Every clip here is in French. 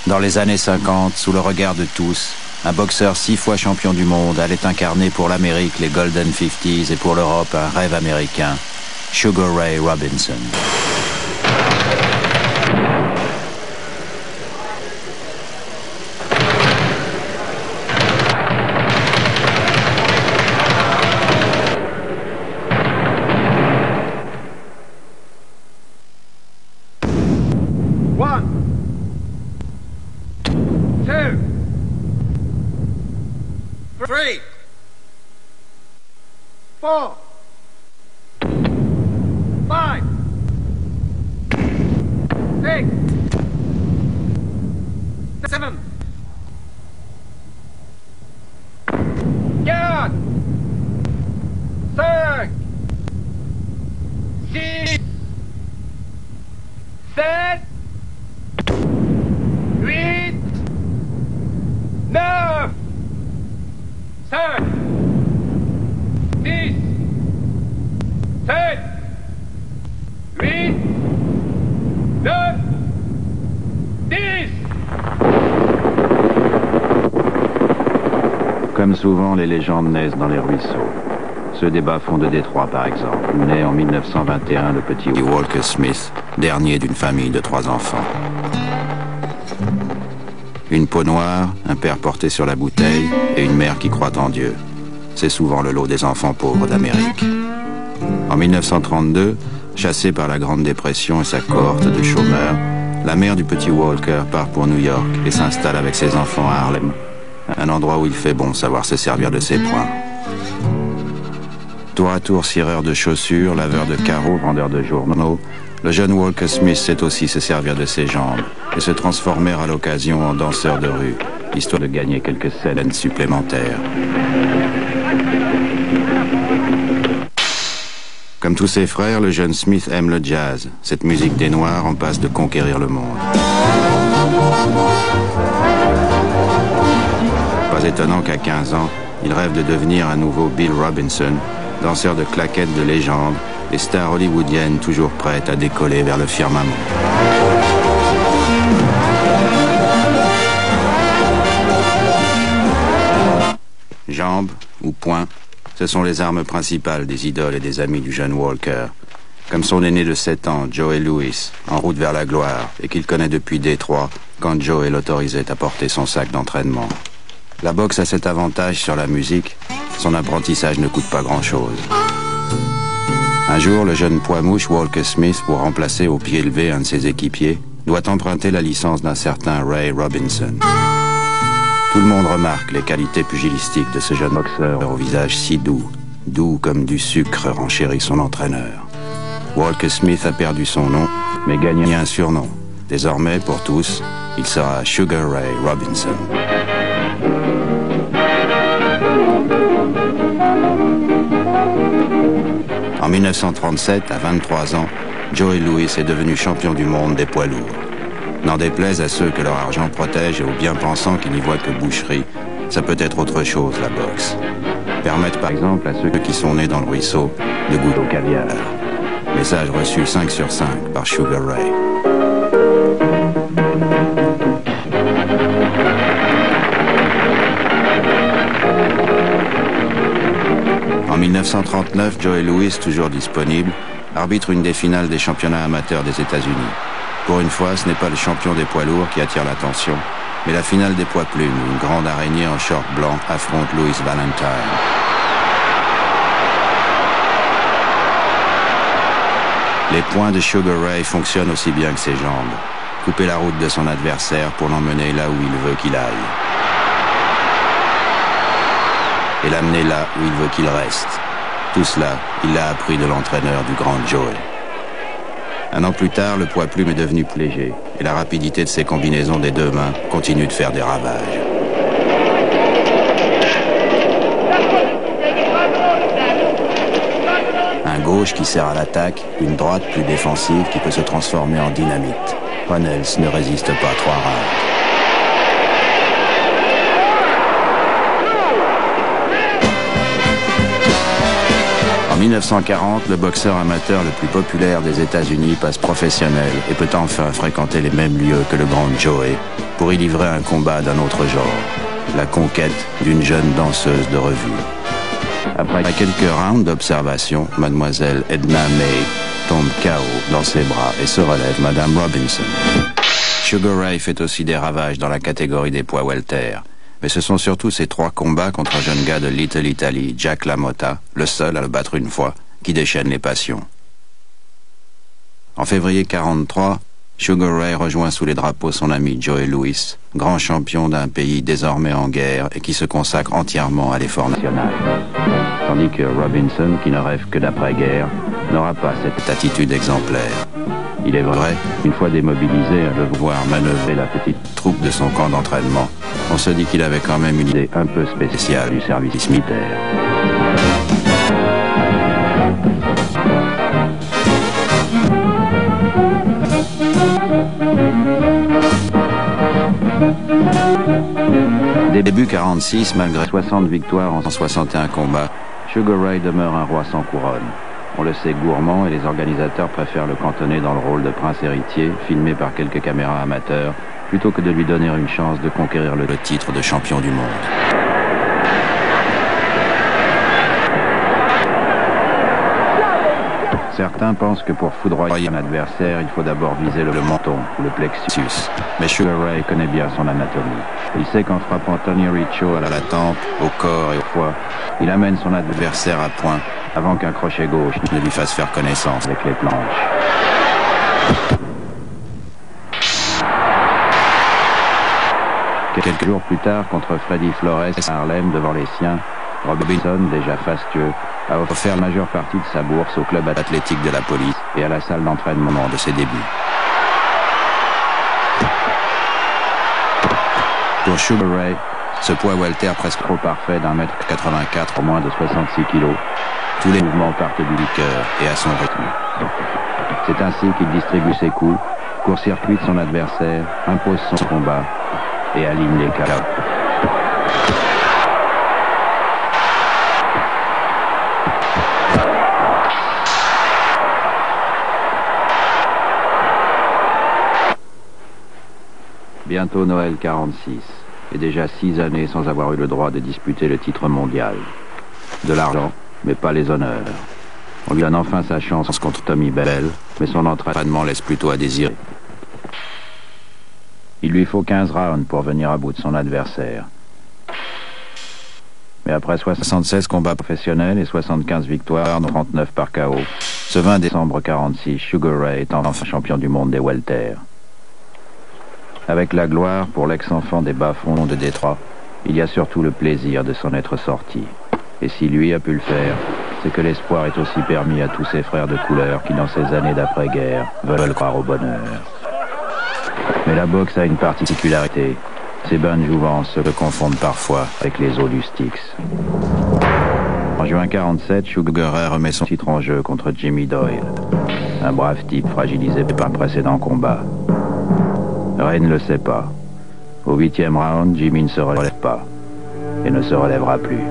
Dans les années 50, sous le regard de tous, un boxeur 6 fois champion du monde allait incarner pour l'Amérique les Golden 50s et pour l'Europe un rêve américain, Sugar Ray Robinson. Comme souvent, les légendes naissent dans les ruisseaux. Ceux des bas-fonds de Détroit, par exemple, né en 1921 le petit Walker Smith, dernier d'une famille de 3 enfants. Une peau noire, un père porté sur la bouteille et une mère qui croit en Dieu. C'est souvent le lot des enfants pauvres d'Amérique. En 1932, chassée par la Grande Dépression et sa cohorte de chômeurs, la mère du petit Walker part pour New York et s'installe avec ses enfants à Harlem, un endroit où il fait bon savoir se servir de ses poings. Tour à tour cireur de chaussures, laveur de carreaux, vendeur de journaux, le jeune Walker Smith sait aussi se servir de ses jambes et se transformer à l'occasion en danseur de rue, histoire de gagner quelques scènes supplémentaires. Comme tous ses frères, le jeune Smith aime le jazz, cette musique des Noirs en passe de conquérir le monde. Pas étonnant qu'à 15 ans, il rêve de devenir un nouveau Bill Robinson, danseur de claquettes de légende et star hollywoodienne toujours prête à décoller vers le firmament. Jambes ou poings, ce sont les armes principales des idoles et des amis du jeune Walker. Comme son aîné de 7 ans, Joey Louis, en route vers la gloire et qu'il connaît depuis Détroit quand Joey l'autorisait à porter son sac d'entraînement. La boxe a cet avantage sur la musique, son apprentissage ne coûte pas grand-chose. Un jour, le jeune poids-mouche Walker Smith, pour remplacer au pied levé un de ses équipiers, doit emprunter la licence d'un certain Ray Robinson. Tout le monde remarque les qualités pugilistiques de ce jeune boxeur au visage si doux, doux comme du sucre, renchérit son entraîneur. Walker Smith a perdu son nom, mais gagné un surnom. Désormais, pour tous, il sera Sugar Ray Robinson. En 1937, à 23 ans, Joey Louis est devenu champion du monde des poids lourds. N'en déplaise à ceux que leur argent protège et aux bien-pensants qui n'y voient que boucherie, ça peut être autre chose, la boxe. Permettre par exemple à ceux qui sont nés dans le ruisseau de goûter au caviar. Message reçu 5 sur 5 par Sugar Ray. En 1939, Joey Louis, toujours disponible, arbitre une des finales des championnats amateurs des États-Unis. Pour une fois, ce n'est pas le champion des poids lourds qui attire l'attention, mais la finale des poids plumes, où une grande araignée en short blanc affronte Louis Valentine. Les poings de Sugar Ray fonctionnent aussi bien que ses jambes. Couper la route de son adversaire pour l'emmener là où il veut qu'il aille. Et l'amener là où il veut qu'il reste. Tout cela, il l'a appris de l'entraîneur du grand Joey. Un an plus tard, le poids plume est devenu plus léger, et la rapidité de ses combinaisons des 2 mains continue de faire des ravages. Un gauche qui sert à l'attaque, une droite plus défensive qui peut se transformer en dynamite. Ronels ne résiste pas 3 rounds. En 1940, le boxeur amateur le plus populaire des États-Unis passe professionnel et peut enfin fréquenter les mêmes lieux que le grand Joey pour y livrer un combat d'un autre genre, la conquête d'une jeune danseuse de revue. Après quelques rounds d'observation, mademoiselle Edna May tombe KO dans ses bras et se relève Madame Robinson. Sugar Ray fait aussi des ravages dans la catégorie des poids welter. Mais ce sont surtout ces 3 combats contre un jeune gars de Little Italy, Jack LaMotta, le seul à le battre une fois, qui déchaîne les passions. En février 1943, Sugar Ray rejoint sous les drapeaux son ami Joe Louis, grand champion d'un pays désormais en guerre et qui se consacre entièrement à l'effort national. Tandis que Robinson, qui ne rêve que d'après-guerre, n'aura pas cette attitude exemplaire. Il est vrai, une fois démobilisé à le voir manœuvrer la petite troupe de son camp d'entraînement, on se dit qu'il avait quand même une idée un peu spéciale du service militaire. Début 1946, malgré 60 victoires en 61 combats, Sugar Ray demeure un roi sans couronne. On le sait gourmand et les organisateurs préfèrent le cantonner dans le rôle de prince héritier, filmé par quelques caméras amateurs, plutôt que de lui donner une chance de conquérir le titre de champion du monde. Certains pensent que pour foudroyer un adversaire, il faut d'abord viser le menton ou le plexus. Mais Sugar Ray connaît bien son anatomie. Il sait qu'en frappant Tony Richo à la tempe, au corps et au foie, il amène son adversaire à point avant qu'un crochet gauche ne lui fasse faire connaissance avec les planches. Quelques jours plus tard, contre Freddy Flores à Harlem devant les siens, Robinson, déjà fastueux, a offert la majeure partie de sa bourse au club athlétique de la police et à la salle d'entraînement de ses débuts. Pour Sugar Ray, ce poids welter presque trop parfait d'1,84 m, au moins de 66 kg, tous les mouvements partent du cœur et à son rythme. C'est ainsi qu'il distribue ses coups, court-circuite son adversaire, impose son combat et aligne les KO. Bientôt Noël 46, et déjà 6 années sans avoir eu le droit de disputer le titre mondial. De l'argent, mais pas les honneurs. On lui donne enfin sa chance contre Tommy Bell, mais son entraînement laisse plutôt à désirer. Il lui faut 15 rounds pour venir à bout de son adversaire. Mais après 76 combats professionnels et 75 victoires, dont 39 par KO, ce 20 décembre 46, Sugar Ray est enfin champion du monde des welter. Avec la gloire pour l'ex-enfant des bas-fonds de Détroit, il y a surtout le plaisir de s'en être sorti. Et si lui a pu le faire, c'est que l'espoir est aussi permis à tous ses frères de couleur qui, dans ces années d'après-guerre, veulent croire au bonheur. Mais la boxe a une particularité. Ses bains de jouvence se confondent parfois avec les eaux du Styx. En juin 1947, Sugar Ray remet son titre en jeu contre Jimmy Doyle, un brave type fragilisé par le précédent combat. Ray ne le sait pas. Au 8e round, Jimmy ne se relève pas et ne se relèvera plus.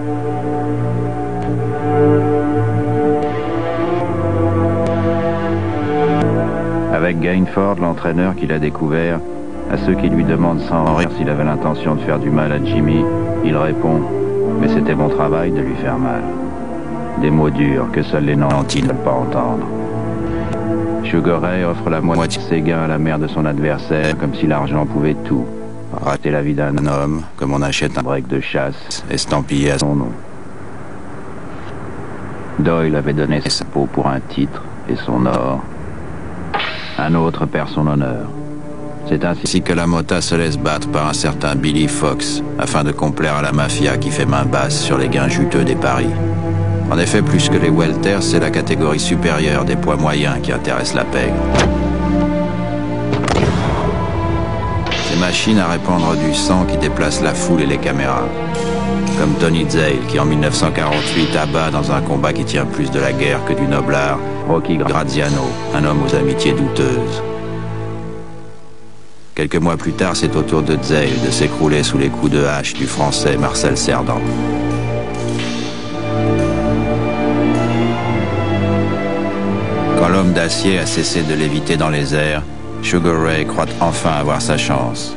Avec Gainford, l'entraîneur qu'il a découvert, à ceux qui lui demandent sans rire s'il avait l'intention de faire du mal à Jimmy, il répond « Mais c'était mon travail de lui faire mal ». Des mots durs que seuls les nantis ne veulent pas entendre. Sugar Ray offre la moitié de ses gains à la mère de son adversaire, comme si l'argent pouvait tout. Rater la vie d'un homme, comme on achète un break de chasse, estampillé à son nom. Doyle avait donné sa peau pour un titre et son or. Un autre perd son honneur. C'est ainsi que LaMotta se laisse battre par un certain Billy Fox, afin de complaire à la mafia qui fait main basse sur les gains juteux des paris. En effet, plus que les welters, c'est la catégorie supérieure des poids moyens qui intéresse la pègre. Ces machines à répandre du sang qui déplacent la foule et les caméras. Comme Tony Zale qui en 1948 abat dans un combat qui tient plus de la guerre que du noblard, Rocky Graziano, un homme aux amitiés douteuses. Quelques mois plus tard, c'est au tour de Zale de s'écrouler sous les coups de hache du français Marcel Cerdan. l'homme d'acier a cessé de léviter dans les airs, Sugar Ray croit enfin avoir sa chance.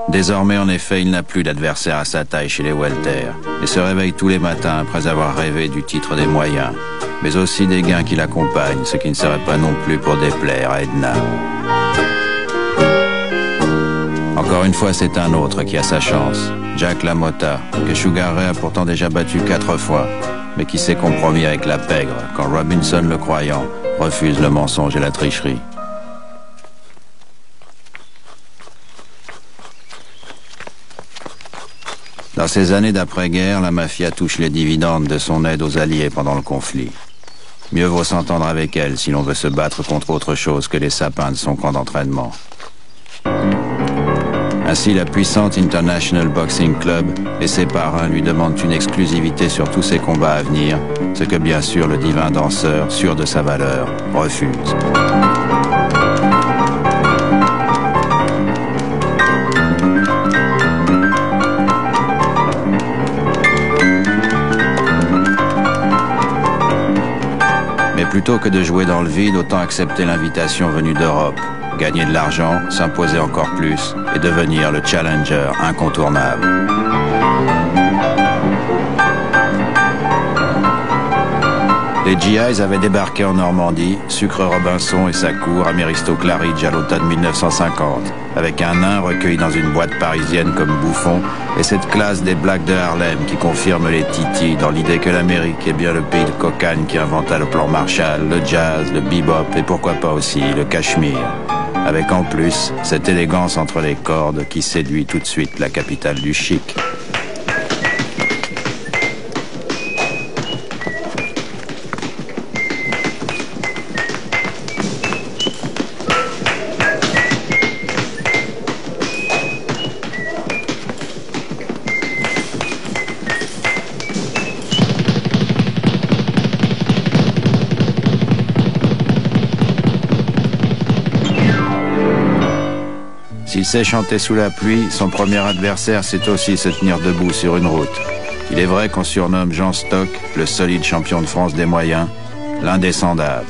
Désormais, en effet, il n'a plus d'adversaire à sa taille chez les welter et se réveille tous les matins après avoir rêvé du titre des moyens, mais aussi des gains qui l'accompagnent, ce qui ne serait pas non plus pour déplaire à Edna. Encore une fois, c'est un autre qui a sa chance, Jack LaMotta, que Sugar Ray a pourtant déjà battu 4 fois, mais qui s'est compromis avec la pègre quand Robinson, le croyant, refuse le mensonge et la tricherie. Dans ces années d'après-guerre, la mafia touche les dividendes de son aide aux Alliés pendant le conflit. Mieux vaut s'entendre avec elle si l'on veut se battre contre autre chose que les sapins de son camp d'entraînement. Ainsi, la puissante International Boxing Club et ses parrains lui demandent une exclusivité sur tous ses combats à venir, ce que bien sûr le divin danseur, sûr de sa valeur, refuse. Plutôt que de jouer dans le vide, autant accepter l'invitation venue d'Europe, gagner de l'argent, s'imposer encore plus et devenir le challenger incontournable. Les GIs avaient débarqué en Normandie, Sucre Robinson et sa cour à Méristo Claridge à l'automne 1950, avec un nain recueilli dans une boîte parisienne comme bouffon, et cette classe des Blacks de Harlem qui confirme les titis dans l'idée que l'Amérique est bien le pays de cocagne qui inventa le plan Marshall, le jazz, le bebop et pourquoi pas aussi le cachemire. Avec en plus cette élégance entre les cordes qui séduit tout de suite la capitale du chic. S'il sait chanter sous la pluie, son premier adversaire sait aussi se tenir debout sur une route. Il est vrai qu'on surnomme Jean Stock, le solide champion de France des moyens, l'indescendable.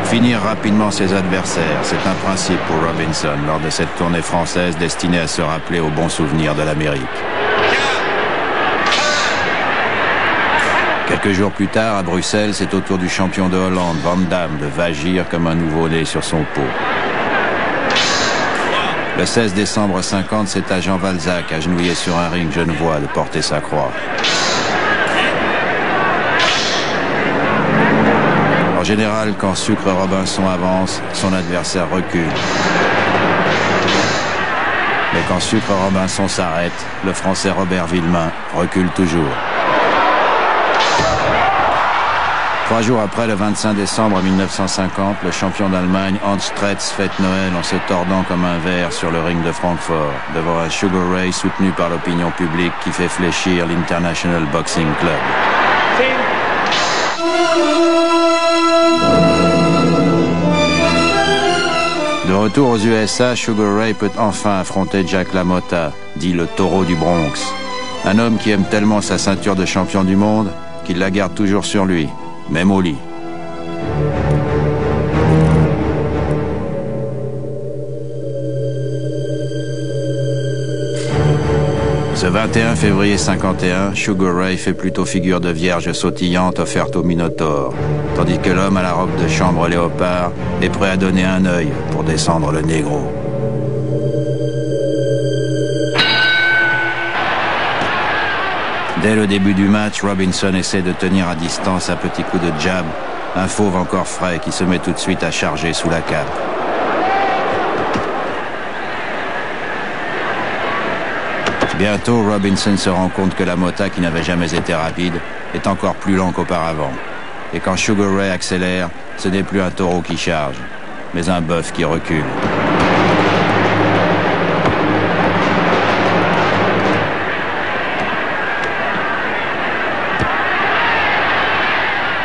Finir rapidement ses adversaires, c'est un principe pour Robinson lors de cette tournée française destinée à se rappeler aux bons souvenirs de l'Amérique. Quelques jours plus tard, à Bruxelles, c'est au tour du champion de Hollande, Van Damme, de vagir comme un nouveau-né sur son pot. Le 16 décembre 50, c'est à Jean Valzac, agenouillé sur un ring genevois, de porter sa croix. En général, quand Sucre Robinson avance, son adversaire recule. Mais quand Sucre Robinson s'arrête, le Français Robert Villemain recule toujours. 3 jours après, le 25 décembre 1950, le champion d'Allemagne Hans Stretz fête Noël en se tordant comme un ver sur le ring de Francfort, devant un Sugar Ray soutenu par l'opinion publique qui fait fléchir l'International Boxing Club. De retour aux USA, Sugar Ray peut enfin affronter Jack LaMotta, dit le taureau du Bronx. Un homme qui aime tellement sa ceinture de champion du monde qu'il la garde toujours sur lui. Même au lit. Ce 21 février 51, Sugar Ray fait plutôt figure de vierge sautillante offerte au Minotaure, tandis que l'homme à la robe de chambre léopard est prêt à donner un œil pour descendre le négro. Dès le début du match, Robinson essaie de tenir à distance à petits coups de jab, un fauve encore frais qui se met tout de suite à charger sous la cape. Bientôt, Robinson se rend compte que LaMotta, qui n'avait jamais été rapide, est encore plus lent qu'auparavant. Et quand Sugar Ray accélère, ce n'est plus un taureau qui charge, mais un bœuf qui recule.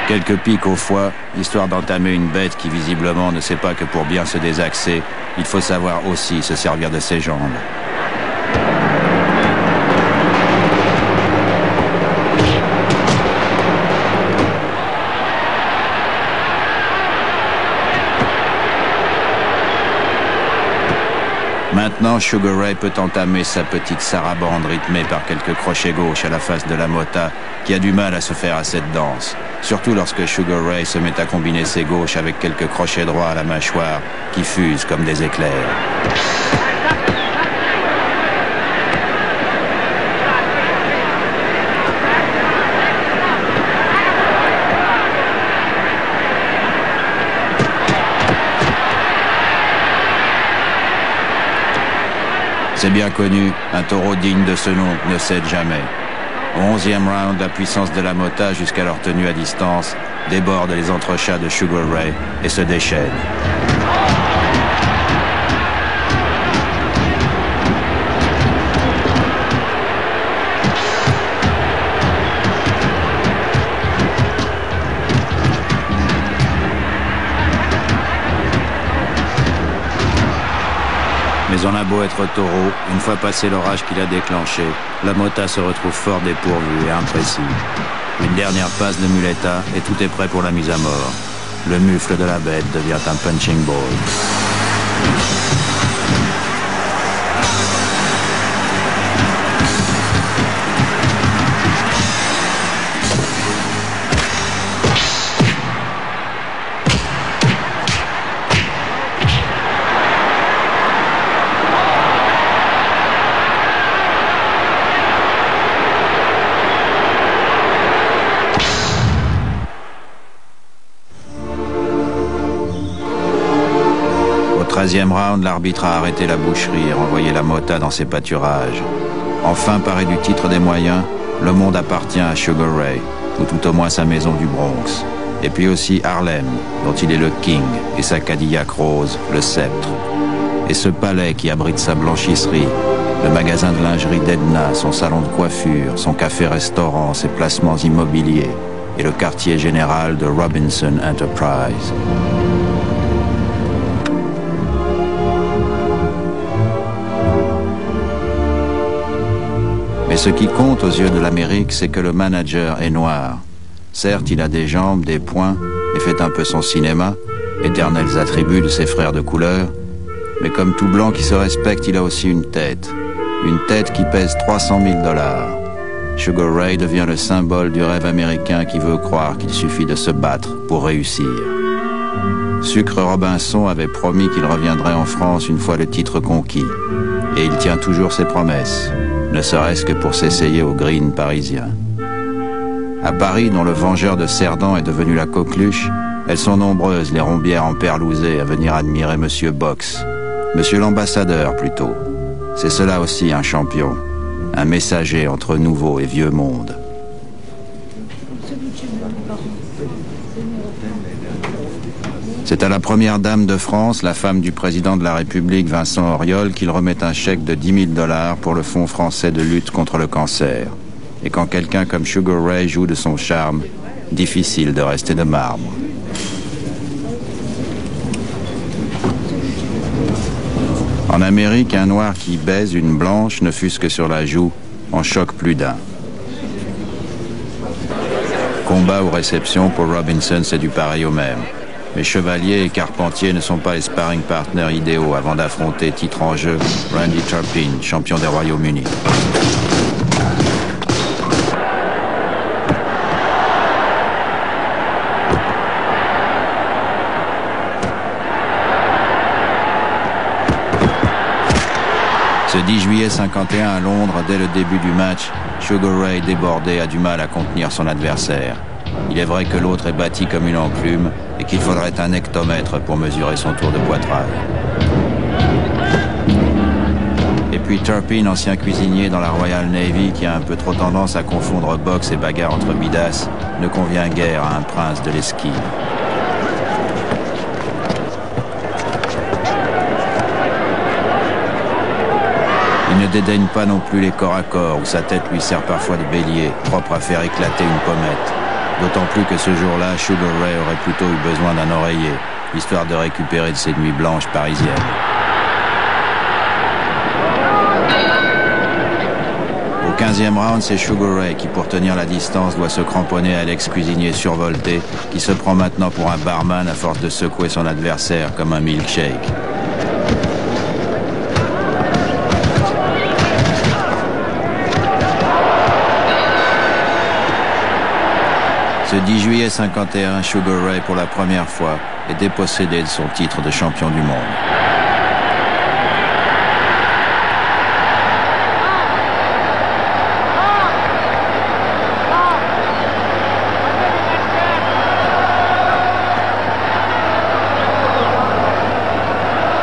Quelques pics au foie, histoire d'entamer une bête qui visiblement ne sait pas que pour bien se désaxer, il faut savoir aussi se servir de ses jambes. Maintenant, Sugar Ray peut entamer sa petite sarabande rythmée par quelques crochets gauches à la face de la Mota qui a du mal à se faire à cette danse. Surtout lorsque Sugar Ray se met à combiner ses gauches avec quelques crochets droits à la mâchoire qui fusent comme des éclairs. C'est bien connu, un taureau digne de ce nom ne cède jamais. Au 11e round, la puissance de la Mota jusqu'à leur tenue à distance déborde les entrechats de Sugar Ray et se déchaîne. Mais on a beau être taureau, une fois passé l'orage qu'il a déclenché, la Mota se retrouve fort dépourvue et imprécis. Une dernière passe de Muleta et tout est prêt pour la mise à mort. Le mufle de la bête devient un punching ball. Au 13e round, l'arbitre a arrêté la boucherie et renvoyé la Mota dans ses pâturages. Enfin paré du titre des moyens, le monde appartient à Sugar Ray, ou tout au moins sa maison du Bronx. Et puis aussi Harlem, dont il est le king, et sa Cadillac rose, le sceptre. Et ce palais qui abrite sa blanchisserie, le magasin de lingerie d'Edna, son salon de coiffure, son café-restaurant, ses placements immobiliers, et le quartier général de Robinson Enterprise. Mais ce qui compte aux yeux de l'Amérique, c'est que le manager est noir. Certes, il a des jambes, des poings, et fait un peu son cinéma, éternels attributs de ses frères de couleur, mais comme tout blanc qui se respecte, il a aussi une tête qui pèse 300 000 $. Sugar Ray devient le symbole du rêve américain qui veut croire qu'il suffit de se battre pour réussir. Sucre Robinson avait promis qu'il reviendrait en France une fois le titre conquis, et il tient toujours ses promesses, ne serait-ce que pour s'essayer au green parisien. À Paris, dont le vengeur de Cerdan est devenu la coqueluche, elles sont nombreuses, les rombières emperlousées, à venir admirer Monsieur Box. Monsieur l'ambassadeur, plutôt. C'est cela aussi un champion, un messager entre nouveau et vieux monde. C'est à la première dame de France, la femme du président de la République, Vincent Auriol, qu'il remet un chèque de 10 000 $ pour le Fonds français de lutte contre le cancer. Et quand quelqu'un comme Sugar Ray joue de son charme, difficile de rester de marbre. En Amérique, un noir qui baise une blanche, ne fût-ce que sur la joue, en choque plus d'un. Combat ou réception, pour Robinson, c'est du pareil au même. Mais Chevalier et Carpentier ne sont pas les sparring partners idéaux avant d'affronter, titre en jeu, Randy Turpin, champion des Royaumes-Unis. Ce 10 juillet 51 à Londres, dès le début du match, Sugar Ray débordé a du mal à contenir son adversaire. Il est vrai que l'autre est bâti comme une enclume et qu'il faudrait un hectomètre pour mesurer son tour de poitrail. Et puis Turpin, ancien cuisinier dans la Royal Navy qui a un peu trop tendance à confondre boxe et bagarre entre bidasses, ne convient guère à un prince de l'esquive. Il ne dédaigne pas non plus les corps à corps où sa tête lui sert parfois de bélier, propre à faire éclater une pommette. D'autant plus que ce jour-là, Sugar Ray aurait plutôt eu besoin d'un oreiller, histoire de récupérer de ses nuits blanches parisiennes. Au 15e round, c'est Sugar Ray qui, pour tenir la distance, doit se cramponner à l'ex-cuisinier survolté, qui se prend maintenant pour un barman à force de secouer son adversaire comme un milkshake. Ce 10 juillet 51, Sugar Ray, pour la première fois, est dépossédé de son titre de champion du monde.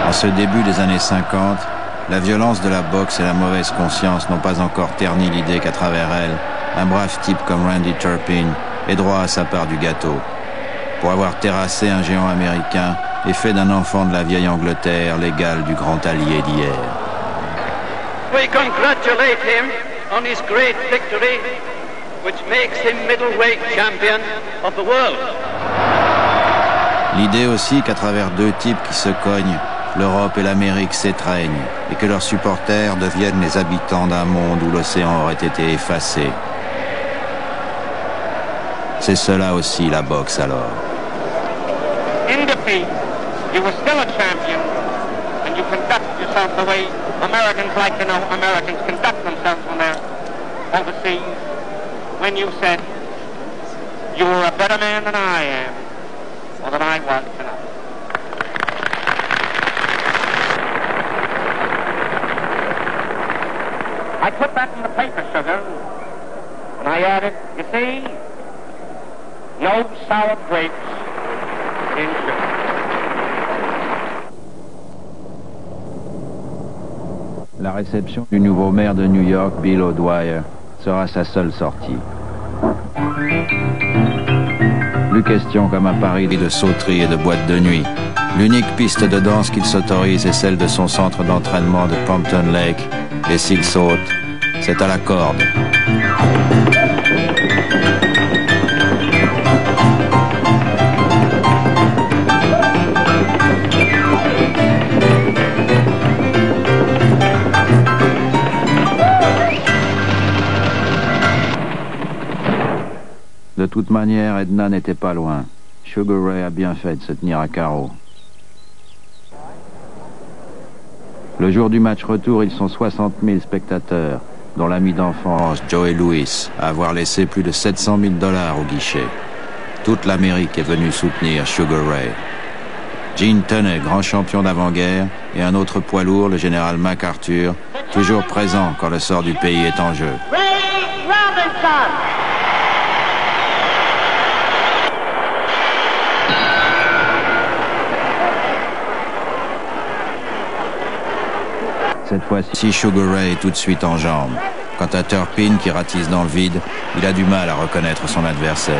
En ce début des années 50, la violence de la boxe et la mauvaise conscience n'ont pas encore terni l'idée qu'à travers elle, un brave type comme Randy Turpin ait droit à sa part du gâteau. Pour avoir terrassé un géant américain et fait d'un enfant de la vieille Angleterre l'égal du grand allié d'hier. We congratulate him on his great victory, which makes him middleweight champion of the world. L'idée aussi qu'à travers deux types qui se cognent, l'Europe et l'Amérique s'étreignent et que leurs supporters deviennent les habitants d'un monde où l'océan aurait été effacé. C'est cela aussi la boxe alors. In defeat, you were still a champion, and you conduct yourself the way Americans like to know Americans conduct themselves when they're overseas. When you said, you were a better man than I am, or than I was tonight. I put that in the paper, Sugar, and I added, you see, no sour grapes in sugar. La réception du nouveau maire de New York, Bill O'Dwyer, sera sa seule sortie. Plus question comme à Paris de sauterie et de boîte de nuit. L'unique piste de danse qu'il s'autorise est celle de son centre d'entraînement de Pompton Lake, et s'il saute, c'est à la corde. De toute manière, Edna n'était pas loin. Sugar Ray a bien fait de se tenir à carreau. Le jour du match retour, ils sont 60 000 spectateurs, dont l'ami d'enfance Joey Louis a avoir laissé plus de 700 000 $ au guichet. Toute l'Amérique est venue soutenir Sugar Ray. Gene Tunney, grand champion d'avant-guerre, et un autre poids lourd, le général MacArthur, toujours présent quand le sort du pays est en jeu. Ray Robinson! Cette fois-ci, Sugar Ray est tout de suite en jambes. Quant à Turpin, qui ratisse dans le vide, il a du mal à reconnaître son adversaire.